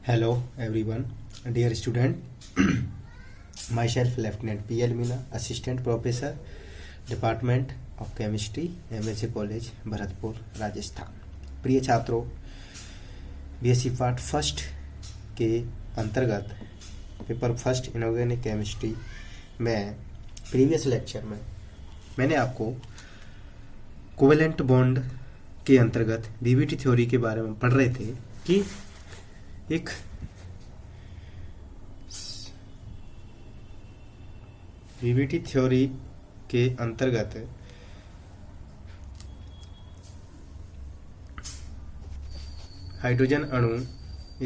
Hello everyone, dear student. Myself Lieutenant P. L. Meena, Assistant Professor, Department of Chemistry, MSc College, Bharatpur, Rajasthan. प्रिय छात्रों, BSc part first के अंतर्गत paper first inorganic chemistry में previous lecture में मैंने आपको covalent bond के अंतर्गत बीबीटी थ्योरी के बारे में पढ़ रहे थे कि एक बीबीटी थ्योरी के अंतर्गत हाइड्रोजन अणु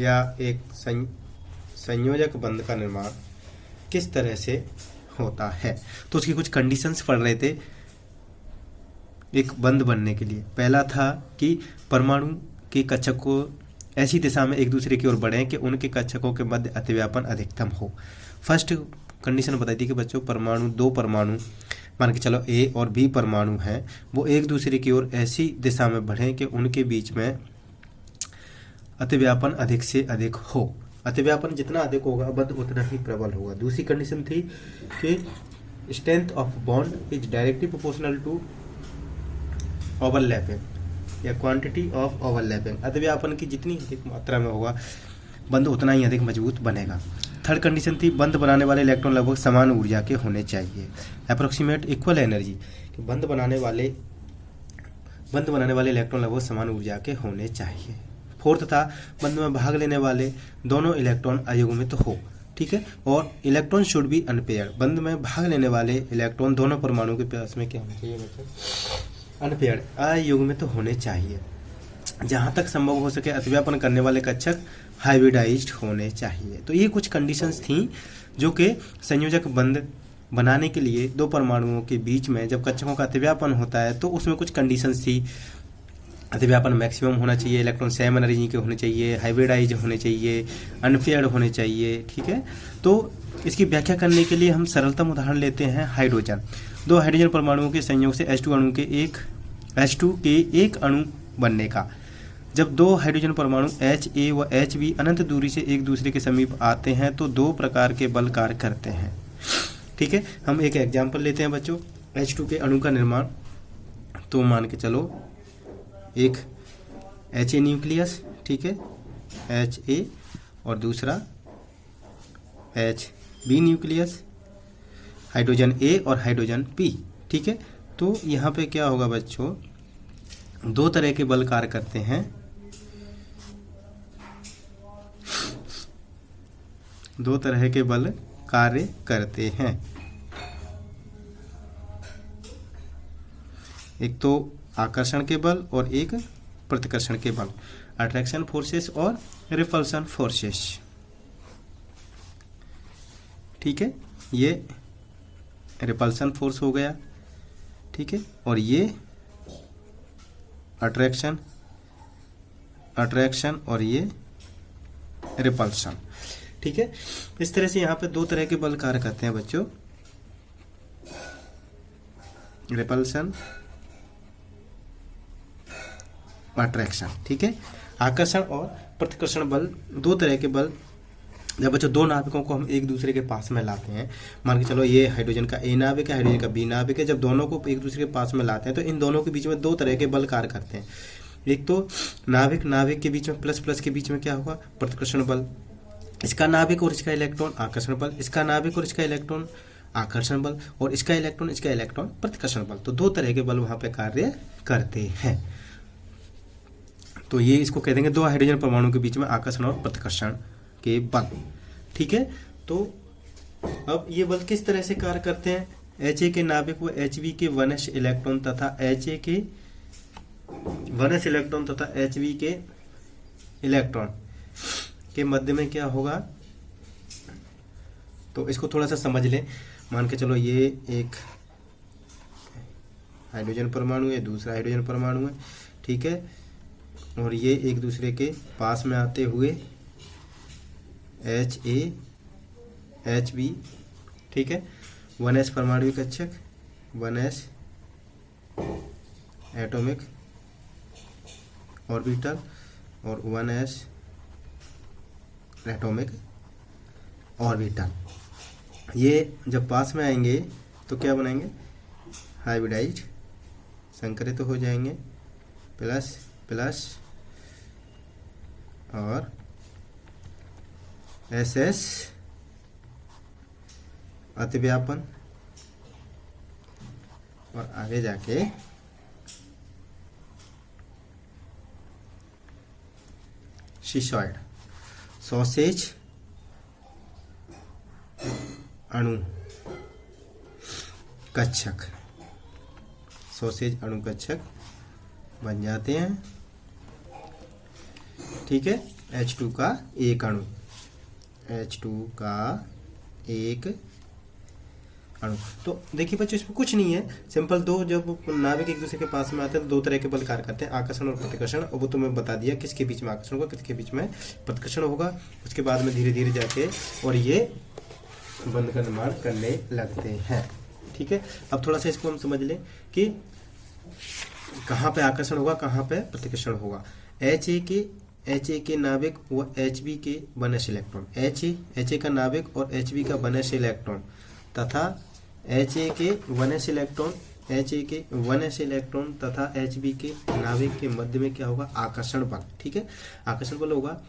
या एक संयोजक बंध का निर्माण किस तरह से होता है। तो उसकी कुछ कंडीशंस पढ़ रहे थे एक बंध बनने के लिए। पहला था कि परमाणु के कक्षक को ऐसी दिशा में एक दूसरे की ओर बढ़ें कि उनके कक्षकों के मध्य अतिव्यापन अधिकतम हो। फर्स्ट कंडीशन बताई थी कि बच्चों दो परमाणु मान के चलो ए और बी परमाणु हैं, वो एक दूसरे की ओर ऐसी दिशा में बढ़ें कि उनके बीच में अतिव्यापन अधिक से अधिक हो। अतिव्यापन जितना अधिक होगा बंध उतना ही प्रबल होगा। दूसरी कंडीशन थी कि strength of bond is directly proportional to overlapping या क्वांटिटी ऑफ ओवरलैपिंग। अतिव्यापन की जितनी अधिक मात्रा में होगा बंध उतना ही अधिक मजबूत बनेगा। थर्ड कंडीशन थी बंध बनाने वाले इलेक्ट्रॉन लगभग समान ऊर्जा के होने चाहिए, अप्रोक्सीमेट इक्वल एनर्जी। बंध बनाने वाले इलेक्ट्रॉन लगभग समान ऊर्जा के होने चाहिए। फोर्थ था बंध में भाग लेने वाले दोनों इलेक्ट्रॉन अयुग्मित हो, ठीक है, और इलेक्ट्रॉन शुड बी अनपेयर्ड। बंध में भाग लेने वाले इलेक्ट्रॉन दोनों परमाणु के पास में क्या होना चाहिए बच्चों? अनपेयर्ड, अयुग्मित होने चाहिए। जहां तक संभव हो सके अतिव्यापन करने वाले कक्षक हाइब्रिडाइज्ड होने चाहिए। तो ये कुछ कंडीशंस थी जो कि संयोजक बंध बनाने के लिए दो परमाणुओं के बीच में जब कक्षकों का अतिव्यापन होता है तो उसमें कुछ कंडीशंस थी। अतिव्यापन मैक्सिमम होना चाहिए, इलेक्ट्रॉन सेम एनर्जी के होने चाहिए, हाइब्रिडाइज होने चाहिए, अनपेयर्ड होने चाहिए, ठीक है। तो इसकी व्याख्या करने के लिए हम सरलतम उदाहरण लेते हैं हाइड्रोजन। दो हाइड्रोजन परमाणुओं के संयोग से H2 के एक अणु बनने का। जब दो हाइड्रोजन परमाणु Ha व Hb अनंत दूरी से एक दूसरे के समीप आते हैं तो दो प्रकार के बल कार्य करते हैं, ठीक है। हम एक एग्जांपल लेते हैं बच्चों H2 के अणु का निर्माण। तो मान के चलो एक Ha न्यूक्लियस, ठीक है, Ha, और दूसरा Hb न्यूक्लियस, हाइड्रोजन A और हाइड्रोजन P, ठीक है। तो यहाँ पे क्या होगा बच्चों, दो तरह के बल कार्य करते हैं। दो तरह के बल कार्य करते हैं। एक तो आकर्षण के बल और एक प्रतिकर्षण के बल, अट्रैक्शन फोर्सेस और रिपल्शन फोर्सेस, ठीक है। ये रिपल्शन फोर्स हो गया, ठीक है, और ये अट्रैक्शन और ये रिपल्शन, ठीक है। इस तरह से यहाँ पे दो तरह के बल कार्य करते हैं बच्चों, रिपल्शन, अट्रैक्शन, ठीक है। आकर्षण और प्रतिकर्षण बल, दो तरह के बल। जब बच्चों दो नाभिकों को हम एक दूसरे के पास में लाते हैं, मान के चलो ये हाइड्रोजन का A नाभिक है, हाइड्रोजन का B नाभिक है, जब दोनों को एक दूसरे के पास में लाते हैं तो इन दोनों के बीच में दो तरह के बल कार्य करते हैं। एक तो नाभिक के बीच में प्लस के बीच में क्या होगा, प्रतिकर्षण बल, इसका नाभिक और इसका इलेक्ट्रॉन आकर्षण बल, इसका नाभिक और इसका इलेक्ट्रॉन आकर्षण बल, और इसका इलेक्ट्रॉन प्रतिकर्षण बल। तो दो तरह के बल वहां पे कार्य करते हैं। तो ये इसको कह देंगे दो हाइड्रोजन परमाणु के बीच में आकर्षण और प्रतिकर्षण के बल, ठीक है। तो अब ये बल किस तरह से कार्य करते हैं? Ha के नाभिक व Hb के वनश इलेक्ट्रॉन तथा Hb के इलेक्ट्रॉन के मध्य में क्या होगा, तो इसको थोड़ा सा समझ लें। मान के चलो ये एक हाइड्रोजन परमाणु है, दूसरा हाइड्रोजन परमाणु है, ठीक है, और ये एक दूसरे के पास में आते हुए Ha Hb, ठीक है, 1s परमाणु कक्षक, 1s एटॉमिक ऑर्बिटल और 1s एटॉमिक ऑर्बिटल। ये जब पास में आएंगे तो क्या बनाएंगे, हाइब्रिडाइज्ड संकरित तो हो जाएंगे, प्लस प्लस और SS अतिव्यापन, और आगे जाके सिसॉइड, सॉसेज अणु कक्षक, सॉसेज अणु कक्षक बन जाते हैं। ठीक है, H2 का एक अणु, H2 का एक अणु। तो देखिए बच्चों इसमें कुछ नहीं है, सिंपल दो जब नाविक एक दूसरे के पास में आते हैं तो दो तरह के बल कार्य करते हैं, आकर्षण और प्रतिकर्षण। और वो तो मैं बता दिया किसके बीच में आकर्षण होगा, किसके बीच में प्रतिकर्षण होगा। उसके बाद में धीरे धीरे जाके और ये बंध का निर्माण करने लगते हैं। ठीक है, अब थोड़ा सा इसको हम समझ लें कि कहाँ पे आकर्षण होगा, कहाँ पे प्रतिकर्षण होगा। HA के नाविक व HB के बनश इलेक्ट्रॉन, HA का नाविक और HB का बनश इलेक्ट्रॉन तथा HA के वनस इलेक्ट्रॉन तथा HB के नाविक के मध्य में क्या होगा, आकर्षण बल। ठीक है, आकर्षण बल होगा।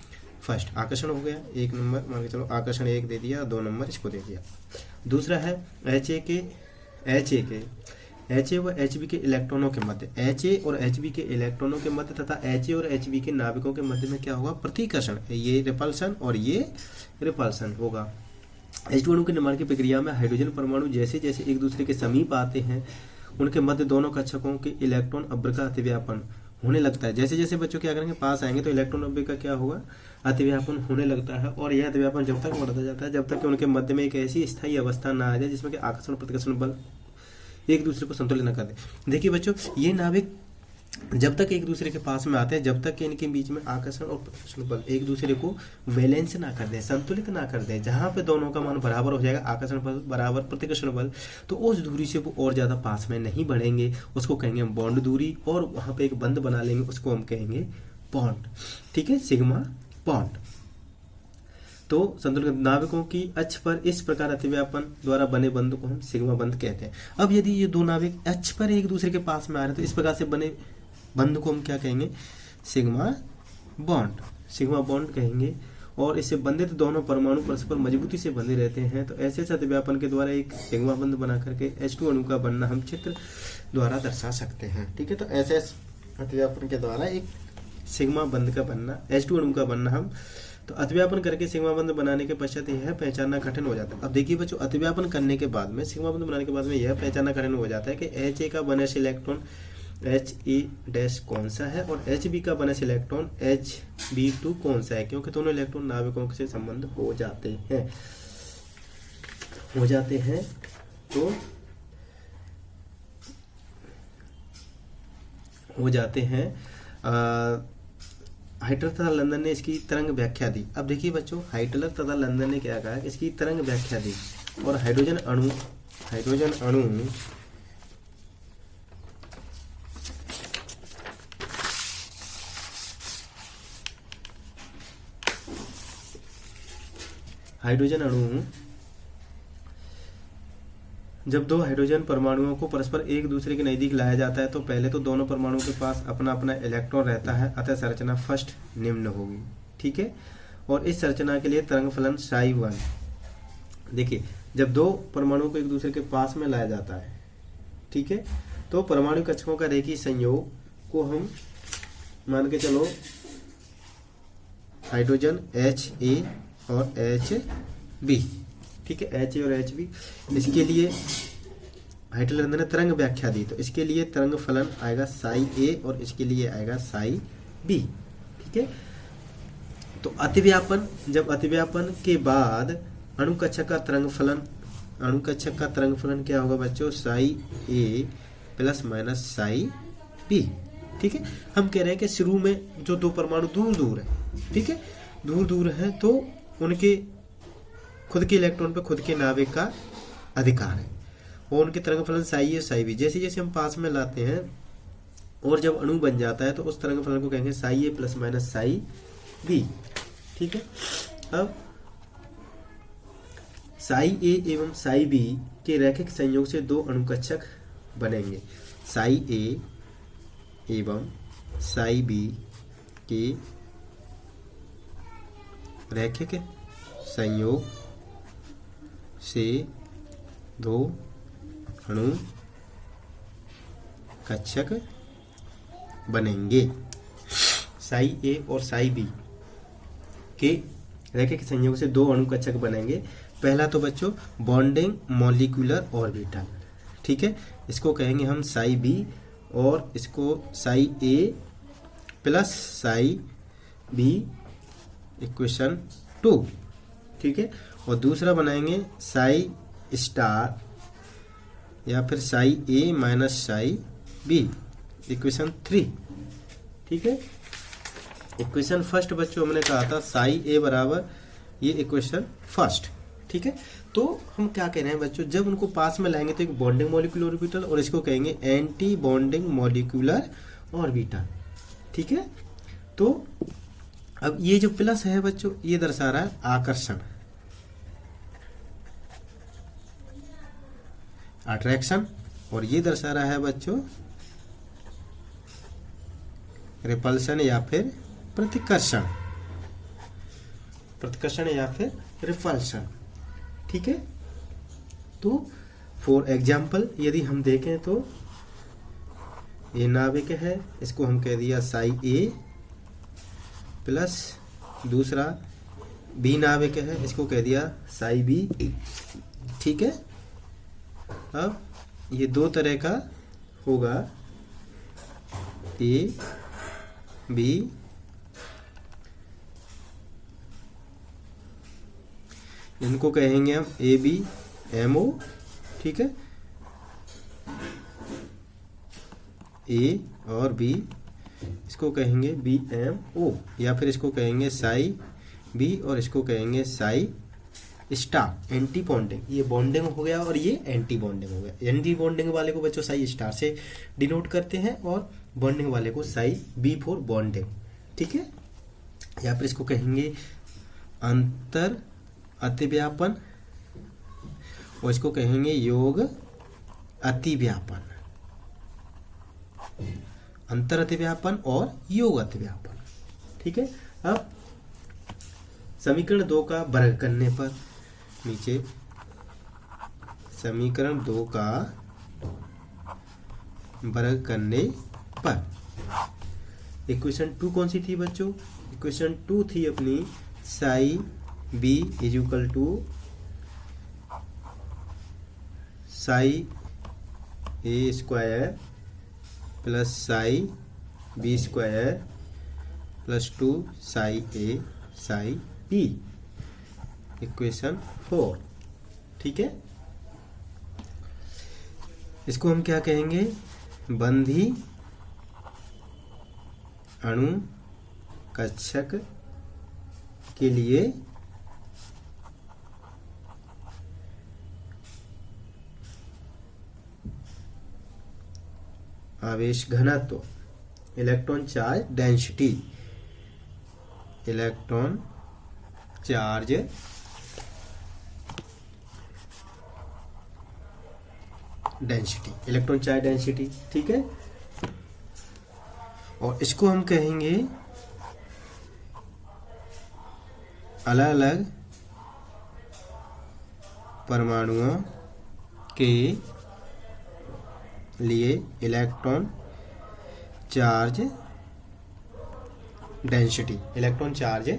फर्स्ट आकर्षण हो गया, एक नंबर मान के चलो, आकर्षण एक दे दिया, 2 नंबर इसको दे दिया। दूसरा है HA व HB के इलेक्ट्रॉनों के मध्य, HA और HB के इलेक्ट्रॉनों के मध्य तथा HA और HB के नाविकों के मध्य में क्या होगा, प्रतिकर्षण। ये रिपल्सन और ये रिपल्सन होगा। H2 अणु के निर्माण की प्रक्रिया में हाइड्रोजन परमाणु जैसे जैसे एक दूसरे के समीप आते हैं उनके मध्य दोनों कक्षकों के इलेक्ट्रॉन अब्र का अतिव्यापन होने लगता है। जैसे जैसे बच्चों क्या करेंगे, पास आएंगे तो इलेक्ट्रॉन अब्र का क्या होगा, अतिव्यापन होने लगता है। और यह अतिव्यापन जब तक बढ़ता जाता है जब तक कि उनके मध्य में एक ऐसी स्थायी अवस्था ना आ जाए जिसमें कि आकर्षण प्रतिकर्षण बल एक दूसरे को संतुलित न कर दे। देखिए बच्चों, ये नाविक जब तक एक दूसरे के पास में आते हैं जब तक कि इनके बीच में आकर्षण और प्रतिकर्षण बल एक दूसरे को बैलेंस ना कर दे, संतुलित ना कर दे, जहां पे दोनों का मान बराबर हो जाएगा, आकर्षण बल बराबर प्रतिकर्षण बल, तो उस दूरी से वो और ज्यादा पास में नहीं बढ़ेंगे, उसको कहेंगे हम बॉन्ड दूरी। और वहां पे एक बंध बना लेंगे, उसको हम कहेंगे बॉन्ड। ठीक है, सिग्मा बॉन्ड। तो संतुलित नाविकों की अक्ष पर इस प्रकार अतिव्यापन द्वारा बने बंध को हम सिग्मा बंध कहते हैं। अब यदि ये दो नाविक अक्ष पर एक दूसरे के पास में आ रहे हैं तो इस प्रकार से बने बंध को हम क्या कहेंगे, सिग्मा बॉन्ड, सिग्मा बॉन्ड कहेंगे। और इससे बंधित दोनों परमाणु परस्पर मजबूती से बंधे रहते हैं। तो ऐसे अतिव्यापन के द्वारा एक सिग्मा बंध बना करके H2 अणु का बनना हम चित्र द्वारा दर्शा सकते हैं। ठीक है, तो ऐसे अतिव्यापन के द्वारा एक सिग्मा बंध का बनना, H2 अणु का बनना हम तो अतिव्यापन करके सिग्मा बंध बनाने के पश्चात यह पहचानना कठिन हो जाता है। अब देखिए बच्चों, अतिव्यापन करने के बाद में सिग्मा बंध बनाने के बाद में यह पहचानना कठिन हो जाता है कि HA का बनश इलेक्ट्रॉन HE- कौन सा है और HB का बनश इलेक्ट्रॉन HB2 कौन सा है, क्योंकि दोनों इलेक्ट्रॉन नाविकों से संबंध हो जाते हैं तो हो जाते हैं। हाइटलर तथा लंदन ने इसकी तरंग व्याख्या दी। अब देखिए बच्चों, हाइटलर तथा लंदन ने क्या कहा, इसकी तरंग व्याख्या दी और हाइड्रोजन अणु जब दो हाइड्रोजन परमाणुओं को परस्पर एक दूसरे के नजदीक लाया जाता है तो पहले तो दोनों परमाणुओं के पास अपना अपना इलेक्ट्रॉन रहता है, अतः संरचना फर्स्ट निम्न होगी। ठीक है, और इस संरचना के लिए तरंग फलन ψ1। देखिए, जब दो परमाणुओं को एक दूसरे के पास में लाया जाता है, ठीक है, तो परमाणु कक्षकों का रेखीय संयोग को हम मान के चलो हाइड्रोजन HA और HB, ठीक है, HA और HB। इसके लिए हाइटलर ने तरंग व्याख्या दी, तो इसके लिए तरंग फलन आएगा ψA और इसके लिए आएगा ψB। ठीक है, तो अतिव्यापन, जब अतिव्यापन के बाद अणुकक्षक का तरंग फलन क्या होगा बच्चों, ψA प्लस माइनस ψB। ठीक है, हम कह रहे हैं कि शुरू में जो दो परमाणु दूर दूर है, ठीक है, दूर दूर है, तो उनके खुद के इलेक्ट्रॉन पे खुद के नाविक का अधिकार है और उनके तरंग फलन ψA और ψB। जैसे जैसे हम पास में लाते हैं और जब अणु बन जाता है तो उस तरंग फलन को कहेंगे ψA प्लस माइनस ψB। ठीक है, अब साई ए एवं साई बी के रैखिक संयोग से दो अणुकक्षक बनेंगे। साई ए एवं साई बी के रैखिक संयोग से दो अणुकक्षक बनेंगे। साई ए और साई बी के रैखिक संयोग से दो अणुकक्षक बनेंगे। पहला तो बच्चों बॉन्डिंग मॉलिक्यूलर ऑर्बिटल, ठीक है, इसको कहेंगे हम साई बी और इसको Sai A plus psi B equation 2, ठीक है। और दूसरा बनाएंगे साई स्टार या फिर Sai A minus psi B equation 3, ठीक है। इक्वेशन फर्स्ट बच्चों हमने कहा था साई ए बराबर ये इक्वेशन फर्स्ट, ठीक है। तो हम क्या कह रहे हैं बच्चों, जब उनको पास में लाएंगे तो एक बॉन्डिंग मॉलिक्यूलर ऑर्बिटल और इसको कहेंगे एंटी बॉन्डिंग मॉलिक्यूलर ऑर्बिटल, ठीक है। तो अब ये जो प्लस है बच्चों ये दर्शा रहा है आकर्षण, अट्रैक्शन, और ये दर्शा रहा है बच्चों रिपल्शन या फिर प्रतिकर्षण, प्रतिकर्षण या फिर रिपल्शन, ठीक है। तो फॉर एग्जाम्पल यदि हम देखें तो ये नाभिक है, इसको हम कह दिया साई ए प्लस दूसरा बी नाभिक है, इसको कह दिया साई बी, ठीक है। अब ये दो तरह का होगा ए बी इनको कहेंगे हम ए बी एम ओ, ठीक है। ए और बी इसको कहेंगे बी एम ओ या फिर इसको कहेंगे साई बी और इसको कहेंगे साई स्टार। एंटी बॉन्डिंग, ये बॉन्डिंग हो गया और ये एंटी बॉन्डिंग हो गया। एंटी बॉन्डिंग वाले को बच्चों साई स्टार से डिनोट करते हैं और बॉन्डिंग वाले को साई बी फॉर बॉन्डिंग, ठीक है। या फिर इसको कहेंगे अंतर अतिव्यापन और इसको कहेंगे योग अतिव्यापन, अंतर अतिव्यापन और योग अतिव्यापन, ठीक है। अब समीकरण 2 का वर्ग करने पर नीचे समीकरण 2 का वर्ग करने पर इक्वेशन 2 कौन सी थी बच्चों, इक्वेशन 2 थी अपनी psi B is equal to psi A square plus psi B square plus 2 psi A psi B equation 4, ठीक है। इसको हम क्या कहेंगे, बंधी अणु कक्षक के लिए आवेश घनत्व, electron charge density, electron charge density, electron charge density, ठीक है। और इसको हम कहेंगे अलग अलग परमाणुओं के लिए electron charge density, electron charge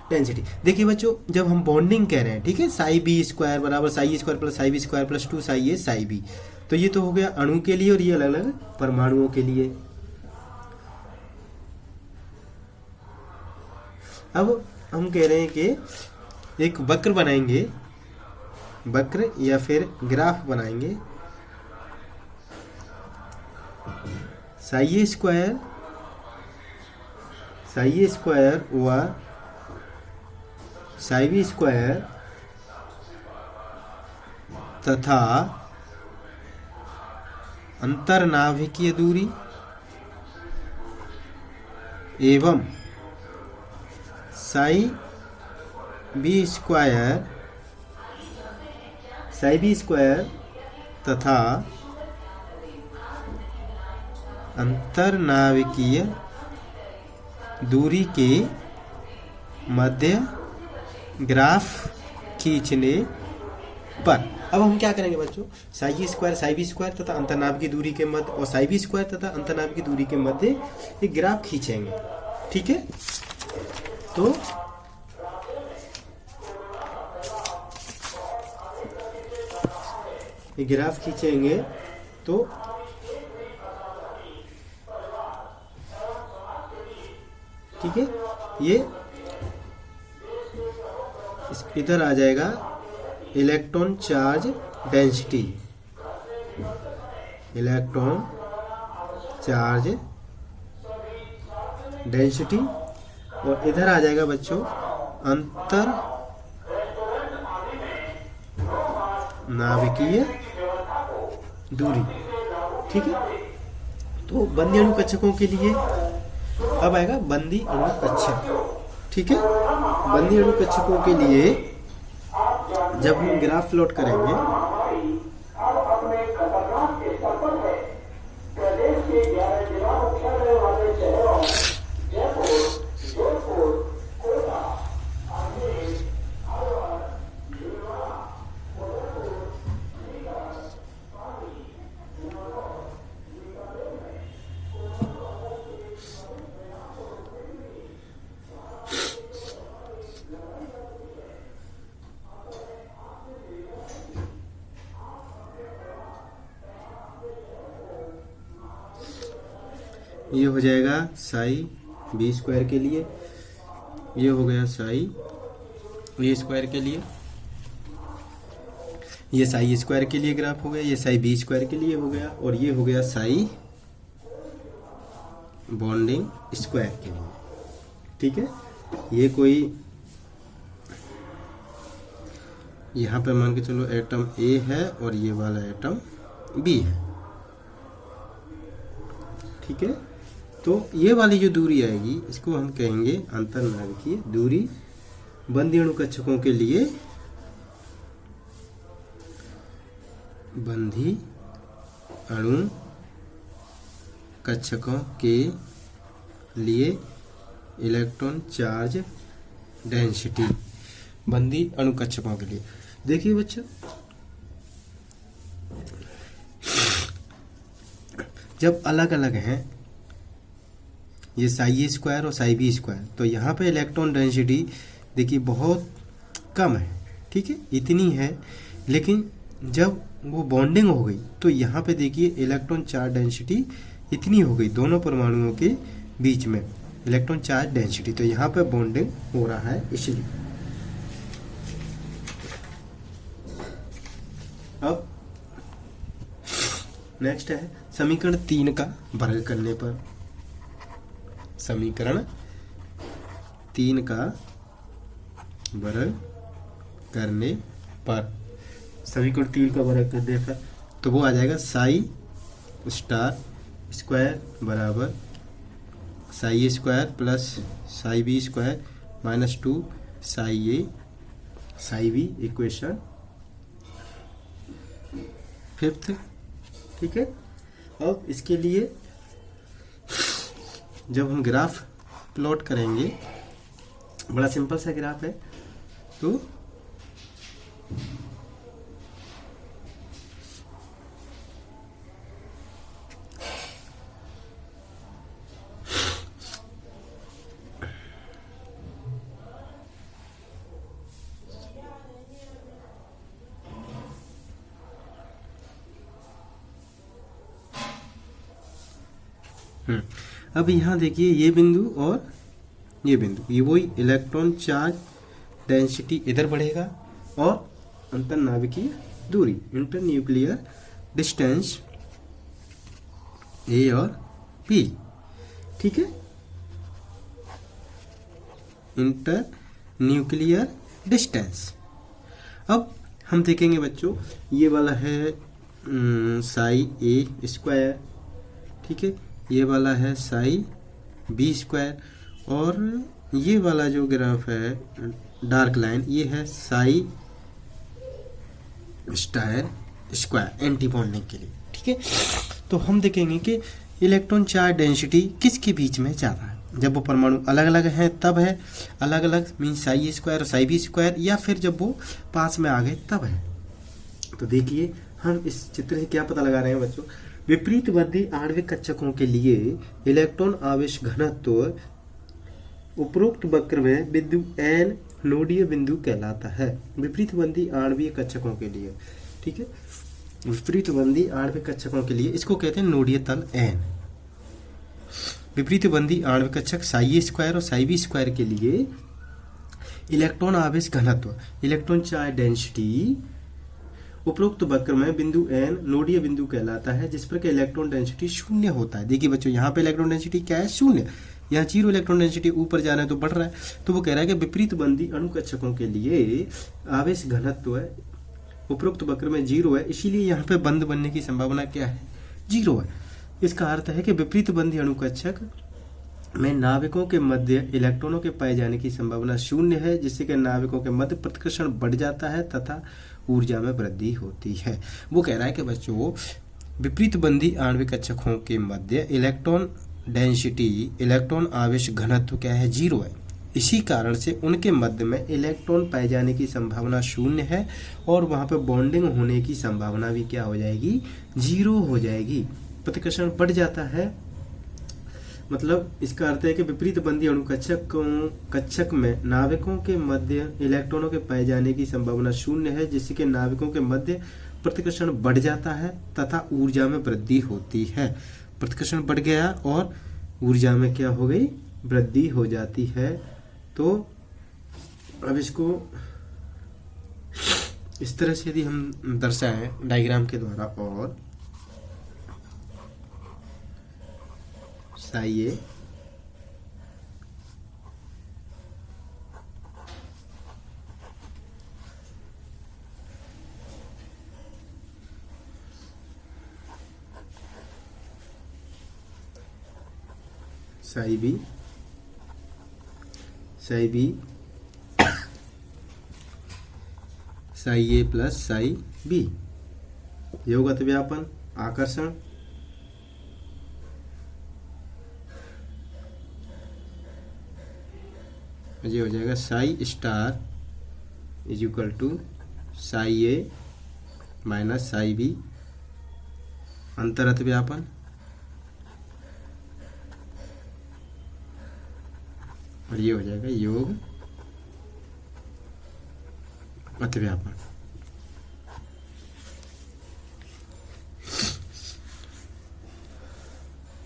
density. देखिए बच्चों जब हम बॉन्डिंग कह रहे हैं, ठीक है, साई बी स्क्वायर बराबर psi square plus psi B square plus 2 psi A psi B, तो ये तो हो गया अणु के लिए और ये अलग अलग परमाणुओं के लिए। अब हम कह रहे हैं कि एक वक्र बनाएंगे, वक्र या फिर ग्राफ बनाएंगे, साई ए स्क्वायर व साई बी स्क्वायर तथा अंतरनाभिकीय दूरी एवं psi B square psi B square तथा अंतरनाविकीय दूरी के मध्य ग्राफ खींचने पर। अब हम क्या करेंगे बच्चों, साई बी स्क्वायर तथा अंतर्नाभिकीय दूरी के मध्य और साई बी स्क्वायर तथा अंतर्नाभिकीय दूरी के मध्य एक ग्राफ खींचेंगे। ठीक है, तो ये ग्राफ खींचेंगे तो ठीक है, ये इधर आ जाएगा electron charge density, electron charge density, और इधर आ जाएगा बच्चों अंतर नाभिकीय दूरी। ठीक है, तो बंदी अणु कक्षकों के लिए अब आएगा बंदी अणु कक्षक। ठीक है, बंदी अणु कक्षकों के लिए जब हम ग्राफ प्लॉट करेंगे ये हो जाएगा साई बी स्क्वायर के लिए, ये हो गया साई ए स्क्वायर के लिए, ये साई स्क्वायर के लिए ग्राफ हो गया, ये साई बी स्क्वायर के लिए हो गया, और ये हो गया साई बॉन्डिंग स्क्वायर के लिए। ठीक है, ये कोई यहाँ पे मान के चलो एटम ए है और ये वाला एटम बी है। ठीक है, तो ये वाली जो दूरी आएगी इसको हम कहेंगे अंतर्नाभिकीय दूरी। बंदी अणु कक्षकों के लिए बंदी अणु कक्षकों के लिए इलेक्ट्रॉन चार्ज डेंसिटी, बंदी अणु कक्षकों के लिए। देखिए बच्चों, जब अलग अलग हैं ये साई ए स्क्वायर और साई बी स्क्वायर, तो यहाँ पे इलेक्ट्रॉन डेंसिटी देखिए बहुत कम है। ठीक है, इतनी है, लेकिन जब वो बॉन्डिंग हो गई तो यहाँ पे देखिए इलेक्ट्रॉन चार्ज डेंसिटी इतनी हो गई, दोनों परमाणुओं के बीच में इलेक्ट्रॉन चार्ज डेंसिटी, तो यहाँ पे बॉन्डिंग हो रहा है इसलिए। अब नेक्स्ट है समीकरण 3 का वर्ग करने पर। समीकरण 3 का वर्ग करने पर, समीकरण 3 का वर्ग करने पर तो वो आ जाएगा साई स्टार स्क्वायर बराबर psi A square plus psi B square minus 2 psi A psi B equation 5th। ठीक है, अब इसके लिए जब हम ग्राफ प्लॉट करेंगे, बड़ा सिंपल सा ग्राफ है, तो अब यहाँ देखिए ये बिंदु और ये बिंदु, ये वही इलेक्ट्रॉन चार्ज डेंसिटी इधर बढ़ेगा और अंतर्नाभिकीय दूरी इंटर न्यूक्लियर डिस्टेंस ए और बी। ठीक है, इंटर न्यूक्लियर डिस्टेंस। अब हम देखेंगे बच्चों, ये वाला है साई ए स्क्वायर, ठीक है, ये वाला है साई बी स्क्वायर, और ये वाला जो ग्राफ है डार्क लाइन, ये है Sai star square anti bonding के लिए, ठीक है। तो हम देखेंगे कि इलेक्ट्रॉन चार्ज डेंसिटी किसके बीच में ज़्यादा है, जब वो परमाणु अलग अलग हैं तब है, अलग अलग मीन्स साई स्क्वायर और साई बी स्क्वायर, या फिर जब वो पास में आ गए तब है। तो देखिए हम इस चित्र से क्या पता लगा रहे हैं बच्चों, विपरीतबंधी आणविक कक्षकों के लिए इलेक्ट्रॉन आवेश घनत्व उपरोक्त वक्र में बिंदु n नोडीय बिंदु कहलाता है। विपरीतबंधी आणविक कक्षकों के लिए, ठीक है, विपरीतबंधी आणविक कक्षकों के लिए इसको कहते हैं नोडीय तल n। विपरीतबंधी आणविक कक्षक साई स्क्वायर और साई बी स्क्वायर के लिए इलेक्ट्रॉन आवेश घनत्व, इलेक्ट्रॉन चार्ज डेंसिटी उपरोक्त वक्र में बिंदु n नोडीय बिंदु कहलाता है, जिस पर कि इलेक्ट्रॉन डेंसिटी शून्य होता है। देखिए बच्चों, यहाँ पे इलेक्ट्रॉन डेंसिटी क्या है, शून्य। यहाँ जीरो इलेक्ट्रॉन डेंसिटी, ऊपर जा रहा है तो बढ़ रहा है। तो वो कह रहा है कि विपरीतबंधी अणुकक्षकों के लिए आवेश घनत्व है उपरोक्त वक्र में जीरो है, इसीलिए यहाँ पे बंद बनने की संभावना क्या है, जीरो है। इसका अर्थ है कि विपरीतबंधी अणुकक्षक में नाविकों के मध्य इलेक्ट्रॉनों के पाए जाने की संभावना शून्य है, जिससे कि नाविकों के मध्य प्रतिकर्षण बढ़ जाता है तथा ऊर्जा में वृद्धि होती है। वो कह रहा है कि बच्चों, विपरीतबंधी आणविक कक्षकों के मध्य इलेक्ट्रॉन डेंसिटी, इलेक्ट्रॉन आवेश घनत्व क्या है, जीरो है। इसी कारण से उनके मध्य में इलेक्ट्रॉन पाए जाने की संभावना शून्य है और वहां पे बॉन्डिंग होने की संभावना भी क्या हो जाएगी, जीरो हो जाएगी। प्रतिकर्षण बढ़ जाता है, मतलब इसका अर्थ है कि विपरीतबंधी कक्षक में नाविकों के मध्य इलेक्ट्रॉनों के पाए जाने की संभावना शून्य है, जिससे कि नाविकों के मध्य प्रतिकर्षण बढ़ जाता है तथा ऊर्जा में वृद्धि होती है। प्रतिकर्षण बढ़ गया और ऊर्जा में क्या हो गई, वृद्धि हो जाती है। तो अब इसको इस तरह से यदि हम दर्शाएं डायग्राम के द्वारा, और psi A psi B, psi B, psi A plus psi B, योगत व्यापन, आकर्षण, ये हो जाएगा psi star is equal to psi A minus psi B, अंतरत व्यापन, और ये हो जाएगा योग अतिव्यापन।